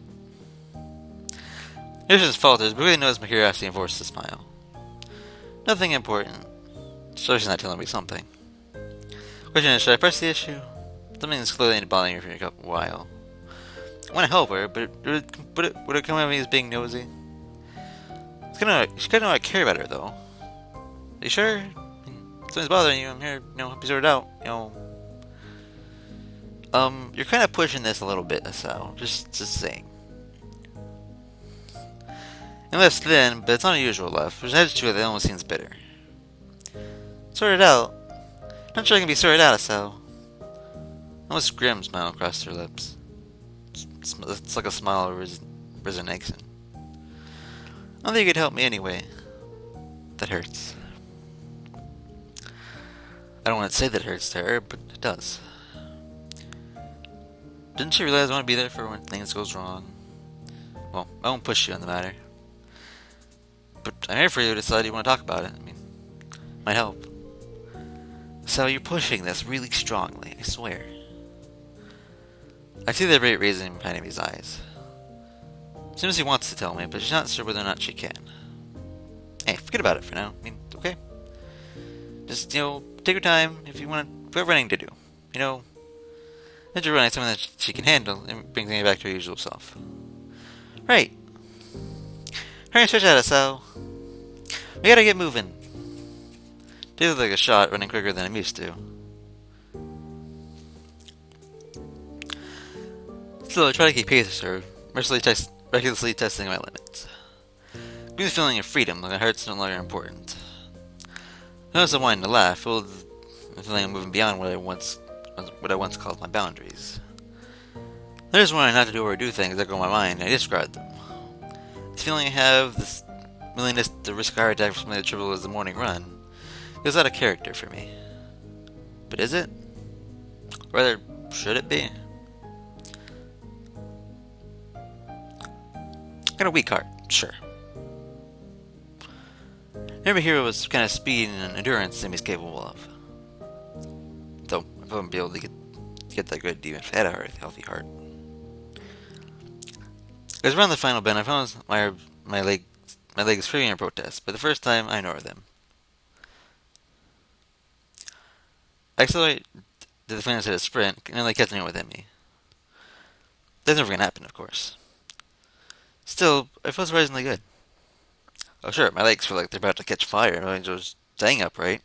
Christian's falters, but really noticed my curiosity and forced a smile. Nothing important. So she's not telling me something. Question is, should I press the issue? Something that's clearly been bothering her for a while. I want to help her, but would it come at me as being nosy? She's gonna know I care about her, though. Are you sure? Something's bothering you. I'm here, help you sort it out. You're kind of pushing this a little bit, so just saying. And less thin, but it's not unusual left. There's an edge to it that almost seems bitter. Sorted out? Not sure I can be sorted out, so. Almost grim smile across her lips. It's like a smile of resignation. I don't think you could help me anyway. That hurts. I don't want to say that it hurts to her, but it does. Didn't she realize I want to be there for when things goes wrong? Well, I won't push you on the matter. But I'm here for you to decide you want to talk about it. Might help. So you're pushing this really strongly, I swear. I see the great reason behind his eyes. Seems he wants to tell me, but she's not sure whether or not she can. Hey, forget about it for now. Okay? Just, take your time if you want to have running to do. Let her running something that she can handle and brings me back to her usual self. Right. Hurry and stretch out, so. We gotta get moving. They look like a shot, running quicker than I'm used to. Still, I try to keep pace with her, recklessly testing my limits. Give me the feeling of freedom, like my heart's no longer important. I notice I'm wanting to laugh, filled with the feeling I'm moving beyond what I once called my boundaries. There's one not to do or do things that go in my mind, and I discard them. This feeling I have, this willingness to risk a heart attack for something as trivial as the morning run, is out of character for me. But is it? Or rather, should it be? Got a weak heart, sure. Every hero was kind of speed and endurance Emmy's capable of. Though, I wouldn't be able to get that good even if I had a healthy heart. It was around the final bend I found my legs screaming in protest, but the first time I ignored them. I accelerated to the finish at a sprint, nearly catching up with Emmy. That's never gonna happen, of course. Still, I feel surprisingly good. Oh sure, my legs feel like they're about to catch fire, I was just staying upright.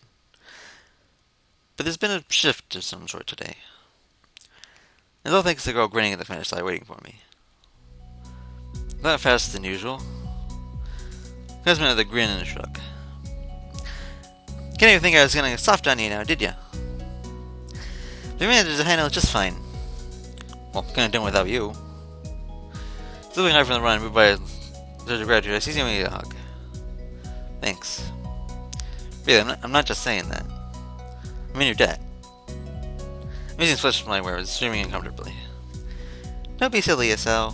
But there's been a shift of some sort today. There's all thanks to the girl grinning at the finish line waiting for me. Not faster than usual. Gives me another grin and a shrug. Can't even think I was gonna soft on you now, did ya? We managed to handle it just fine. Well, kinda done without you. Still being hard from the run, moved by a surge of gratitude. I see you need a hug. Thanks. Really, I'm not just saying that. I'm in your debt. Amazing flesh from my wear was streaming uncomfortably. Don't be silly, SL.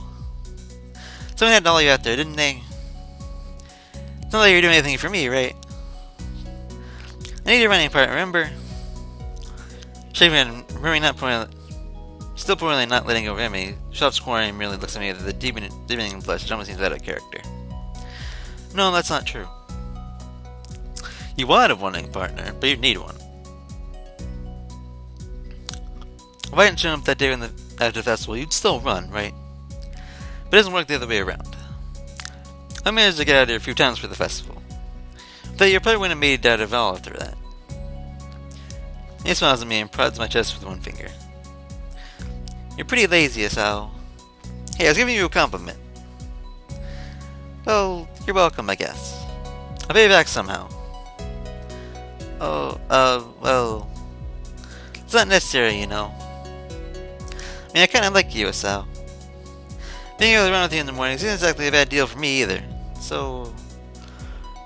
Someone had to haul you out there, didn't they? It's not like you're doing anything for me, right? I need your running part, remember? Shaking and still poorly not letting go of Emmy, stops scoring and merely looks at me with the deepening blush, which almost seems out of character. No, that's not true. You want a running partner, but you need one. If I hadn't shown up that day after the festival, you'd still run, right? But it doesn't work the other way around. I managed to get out of here a few times for the festival. But you probably wouldn't have made it out of all after that. He smiles at me and prods my chest with one finger. You're pretty lazy, Asao. Hey, I was giving you a compliment. Well, you're welcome, I guess. I'll pay you back somehow. Oh, well... It's not necessary, you know. I mean, I kinda like you, Asao. Being able to run with you in the morning isn't exactly a bad deal for me either. So...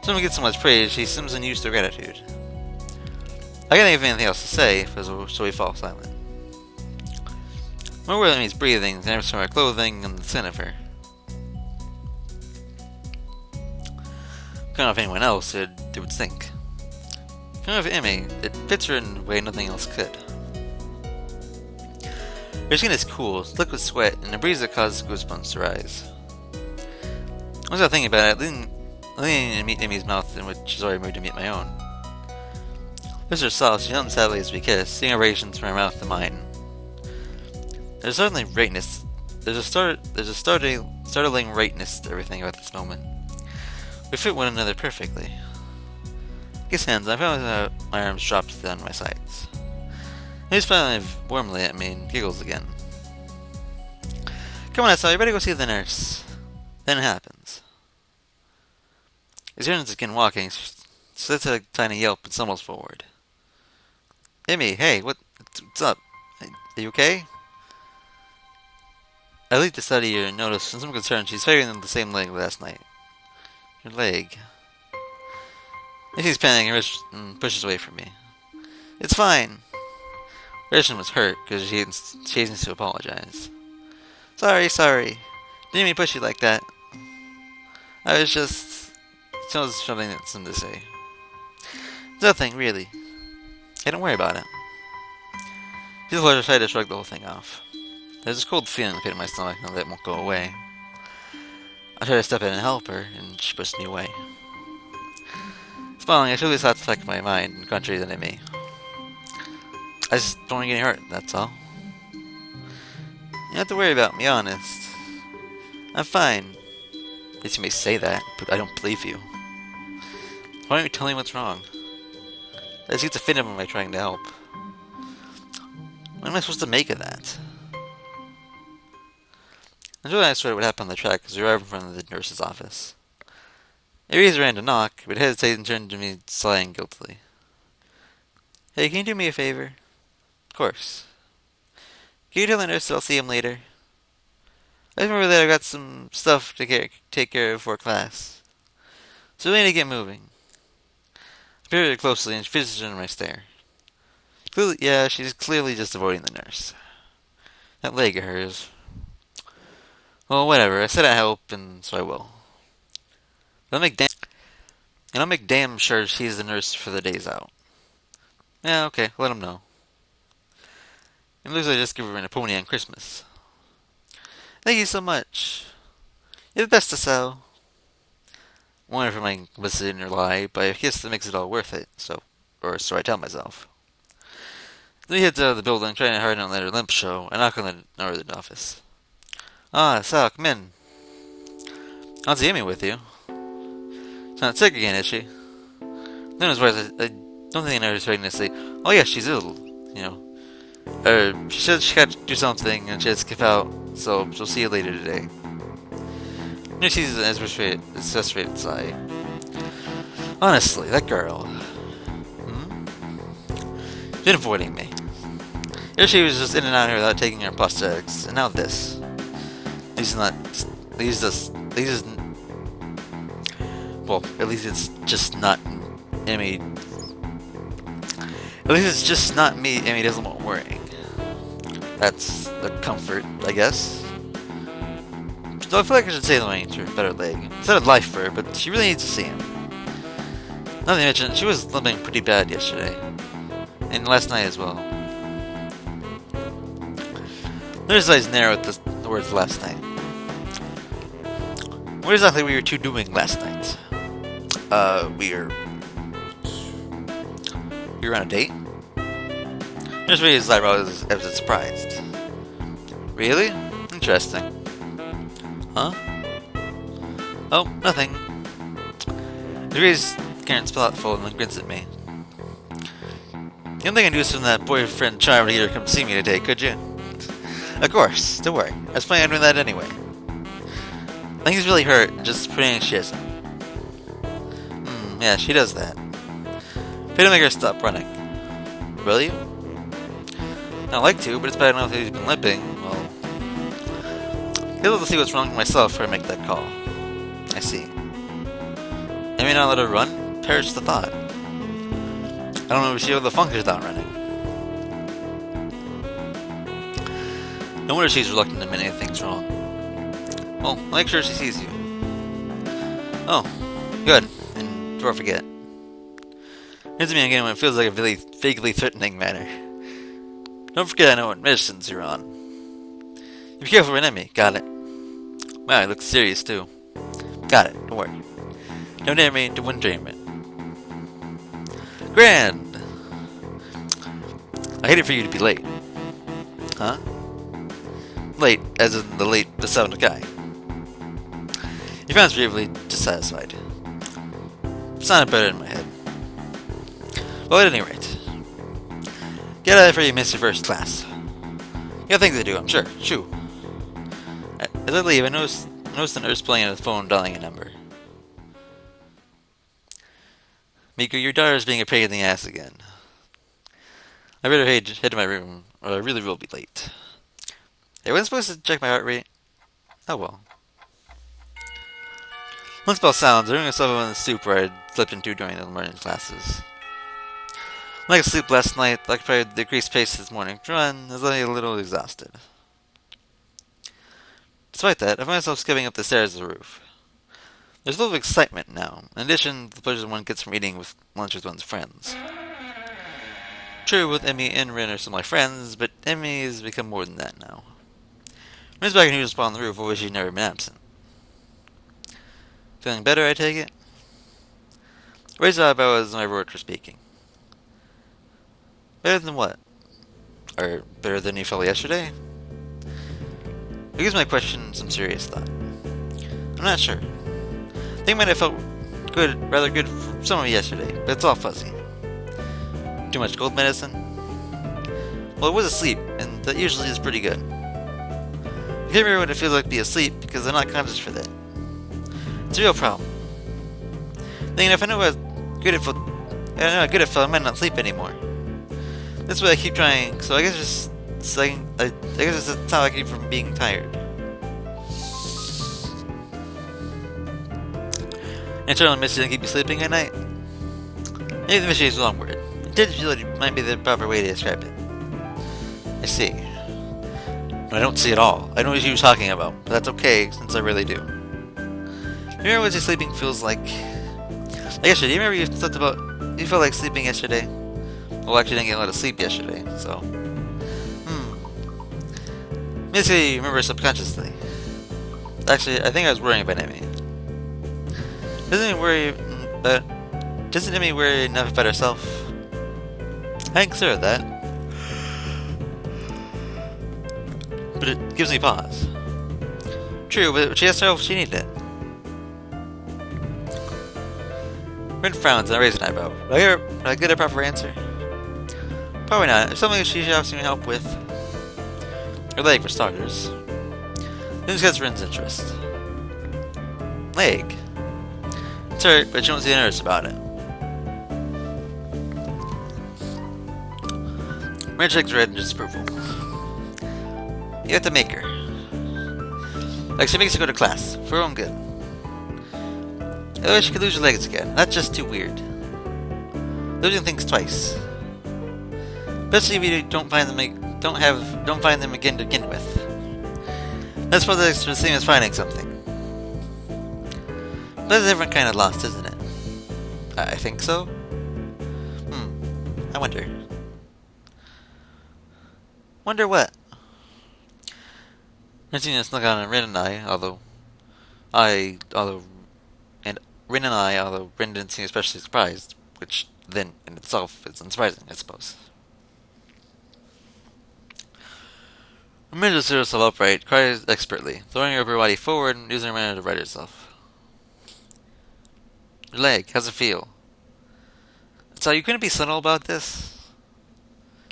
Someone gets so much praise, she seems unused to gratitude. I can't think of anything else to say, so we fall silent. More worry means breathing, the damage from her clothing, and the scent of her. I don't know if anyone else it would stink. I don't know if Emmy, it fits her in a way nothing else could. Her skin is cool, slick with sweat, and a breeze that causes goosebumps to rise. I was not thinking about it, leaning to meet Emmy's mouth in which she's already moved to meet my own. Lips are soft, she hums sadly as we kiss, seeing vibrations from her mouth to mine. There's certainly rightness. There's a startling rightness to everything about this moment. We fit one another perfectly. Kiss hands, I found my arms dropped down my sides. He's smiling warmly at me and giggles again. Come on, Asal, you better go see the nurse. Then it happens. He turns to begin walking. She lets a tiny yelp and stumbles forward. Emmy, hey, what's up? Are you okay? I leaped to study her and noticed, with some concern, she's fighting on the same leg last night. Her leg. She's panicking and pushes away from me. It's fine. Rishon was hurt because she needs to apologize. Sorry. Didn't mean to push you like that. I was just... She knows something that's something to say. Nothing, really. Hey, don't worry about it. She just tried to shrug the whole thing off. There's this cold feeling in the pit of my stomach and that won't go away. I tried to step in and help her, and she pushed me away. Smiling, I surely thought the fact of my mind, and contrary than me. I just don't want to get any hurt, that's all. You don't have to worry about me, honest. I'm fine. At least you may say that, but I don't believe you. Why don't you tell me what's wrong? I just get to fit him by trying to help. What am I supposed to make of that? I was really nice what happened on the track as we arrived in front of the nurse's office. I raised her hand to knock, but hesitated and turned to me, sighing guiltily. Hey, can you do me a favor? Of course. Can you tell the nurse that I'll see him later? I remember that I've got some stuff to take care of before class. So we need to get moving. I peered at her closely and she fidgeted under my stare. She's clearly just avoiding the nurse. That leg of hers. Well, whatever. I said I help, and so I will. I'll make damn sure she's the nurse for the days out. Yeah, okay. Let him know. It looks like I just give her an pony on Christmas. Thank you so much. You're the best to sell. Wonder if I might listen or lie, but I guess that makes it all worth it. Or so I tell myself. Then we head out of the building, trying hard not to let her limp show, and knock on the northern office. Ah, Sal, come in. How's Amy with you? She's not sick again, is she? Then as far as I don't think I know she's pregnant to say, oh yeah, she's ill, you know. She said she got to do something and she had to skip out, so she'll see you later today. New season as frustrated sigh. Honestly, that girl. She's been avoiding me. Here she was just in and out here without taking her prosthetics, and now this. Well, at least it's just not Emmy. At least it's just not me Emmy doesn't want wearing. That's a comfort, I guess. So I feel like I should say the name to her better leg. Instead of life for her, but she really needs to see him. Not to mention, she was limping pretty bad yesterday. And last night as well. There's eyes narrowed the words last night. What exactly were you two doing last night? We were on a date? Just raised his eyebrows as if surprised. Really? Interesting. Huh? Oh, nothing. He raised Karen's thoughtful and then grins at me. You don't think I knew from that boyfriend charm to get her to come see me today, could you? Of course, don't worry. I was planning on doing that anyway. I think he's really hurt, just pretending she isn't. Yeah, she does that. Pay to make her stop running. Will you? I'd like to, but it's bad enough that he's been limping. Well, I'd love to see what's wrong with myself before I make that call. I see. I may not let her run? Perish the thought. I don't know if she'll be able to function without running. No wonder she's reluctant to admit anything's wrong. Well, make sure she sees you. Oh, good. And before I forget. Here's me again when it feels like a really vaguely threatening manner. Don't forget I know what medicines you're on. Be careful with enemy. Got it. Wow, he looks serious too. Got it. Don't worry. Don't dare me to win dreaming. Grand! I hate it for you to be late. Huh? Late, as in the late, the 7 guy. He sounds bravely dissatisfied. It sounded better in my head. Well, at any rate. Get out of there before you miss your first class. You got things to do, I'm sure. Shoo. As I leave, I noticed the nurse playing on the phone dialing a number. Miko, your daughter's being a pain in the ass again. I better head to my room, or I really will be late. I wasn't supposed to check my heart rate. Oh well. Once bell sounds, I ring myself on the soup where I slept into during the morning classes. Like sleep last night, like I decreased pace this morning run, I was a little exhausted. Despite that, I find myself skipping up the stairs to the roof. There's a little excitement now, in addition to the pleasure one gets from eating with lunch with one's friends. True, with Emmy and Rin are some of my friends, but Emmy has become more than that now. Rin's back in usual spot on the roof, over which she's never been absent. Feeling better, I take it? Raised eyebrow as my words were speaking. Better than what? Or better than you felt yesterday? It gives my question some serious thought. I'm not sure. I think I might have felt good, rather good for some of yesterday, but it's all fuzzy. Too much cold medicine? Well, I was asleep, and that usually is pretty good. I can't remember what it feels like to be asleep because I'm not conscious for that. It's a real problem. Thinking if I know how good it felt, I might not sleep anymore. That's why I keep trying, so I guess it's how I keep from being tired. Internal mystery doesn't keep you sleeping at night? Maybe the mystery is the wrong word. Intensity might be the proper way to describe it. I see. I don't see it all. I know what she was talking about, but that's okay, since I really do. You remember what your sleeping feels like? Like yesterday, do you remember you thought about... You felt like sleeping yesterday? Well, actually didn't get a lot of sleep yesterday, so... Basically, you remember subconsciously. Actually, I think I was worrying about Emmy. Doesn't Emmy worry enough about herself? I consider that. But it gives me pause. True, but she asked herself if she needed it. Rin frowns and I raise an eyebrow. Did I get a proper answer? Probably not. If something she should ask me help with. Her leg, for starters. This gets Rin's interest. Leg. It's hurt, but she won't see nurse about it. Rin shakes her head in disapproval. You have to make her. Like she makes her go to class, for her own good. Otherwise she could lose her legs again. That's just too weird. Losing things twice. Especially if you don't find them again to begin with. That's probably the same as finding something. But that's a different kind of lost, isn't it? I think so. I wonder. Wonder what? Regina snuck on Rin and I, although Rin didn't seem especially surprised, which then in itself is unsurprising, I suppose. Amanda stood herself upright, cried expertly, throwing her upper body forward and using her mind to right herself. Your leg, how's it feel? So you couldn't be subtle about this?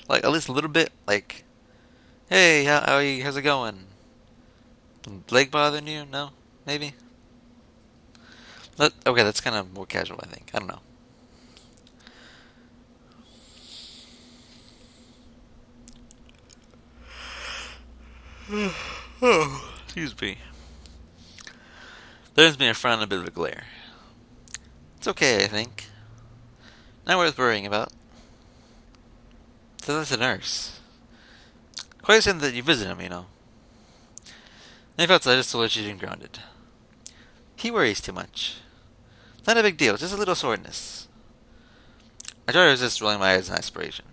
Like, at least a little bit? Like, hey, how's it going? Leg bothering you? No? Maybe? Okay, that's kind of more casual, I think. I don't know. Oh, excuse me. There's been a frown and a bit of a glare. It's okay, I think. Not worth worrying about. So that's a nurse. Quite saying that you visit him, you know. And if outside, I just told her she's been grounded. He worries too much. Not a big deal, just a little soreness. I tried to resist rolling my eyes in aspiration.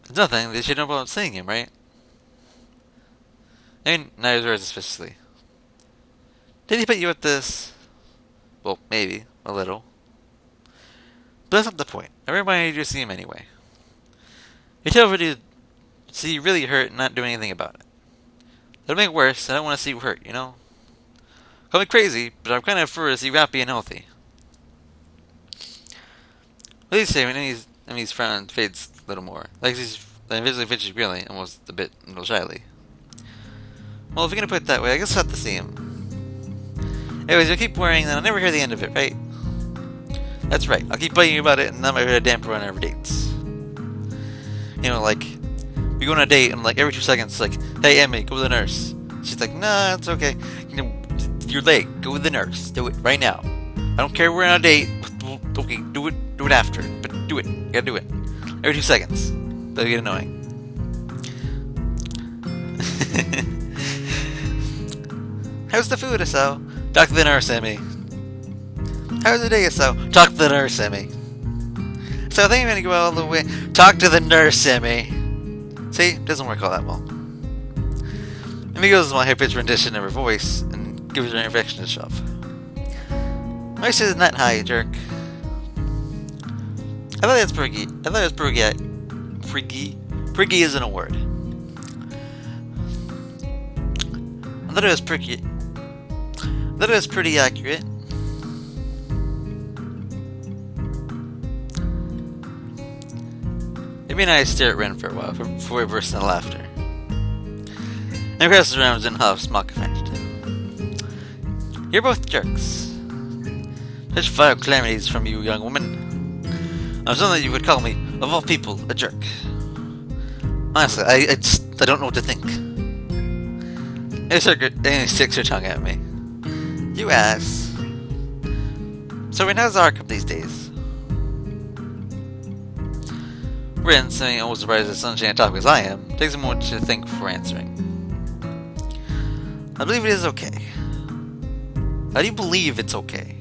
It's nothing, they should know about seeing him, right? I mean, neither yours especially. Did he put you at this? Well, maybe. A little. But that's not the point. I reminded you to see him anyway. You tell her to see you really hurt and not do anything about it. That'll make it worse. I don't want to see you hurt, you know? Call me crazy, but I'm kind of prefer to see you happy and healthy. What do you say when Emmy's frown fades a little more? Like she's visibly fidgety really, almost a little shyly. Well, if you're gonna put it that way, I guess I'll have to see him. Anyways, you'll keep worrying, then I'll never hear the end of it, right? That's right. I'll keep bugging you about it, and I'm gonna hit a damper on our dates. You know, like, we go on a date, and like every 2 seconds, like, hey, Emmy, go with the nurse. She's like, nah, it's okay. You know, you're late. Go with the nurse. Do it right now. I don't care we're on a date. Okay, do it after. But do it. You gotta do it. Every 2 seconds. That'll get annoying. How's the food, Eso? Talk to the nurse, Emmy. How's the day, Eso? Talk to the nurse, Emmy. So I think I'm gonna go all the way. Talk to the nurse, Emmy. See? Doesn't work all that well. Emmy goes my high-pitched rendition of her voice and gives her an affectionate shove. My voice isn't that high, you jerk. I thought that's priggy. I thought it was priggy. Priggy isn't a word. I thought it was priggy. I thought it was pretty accurate. Maybe and I stare at Ren for a while before we burst into laughter. And across the room, and huffs, mock offended. You're both jerks. Such vile calamities from you, young woman. I'm certain that you would call me, of all people, a jerk. Honestly, I don't know what to think. Amy sticks her tongue at me. You ass. So Ren, how's the arc up these days? Rin, saying almost surprised as sunshine on topic as I am, takes a moment to think before answering. I believe it is okay. How do you believe it's okay?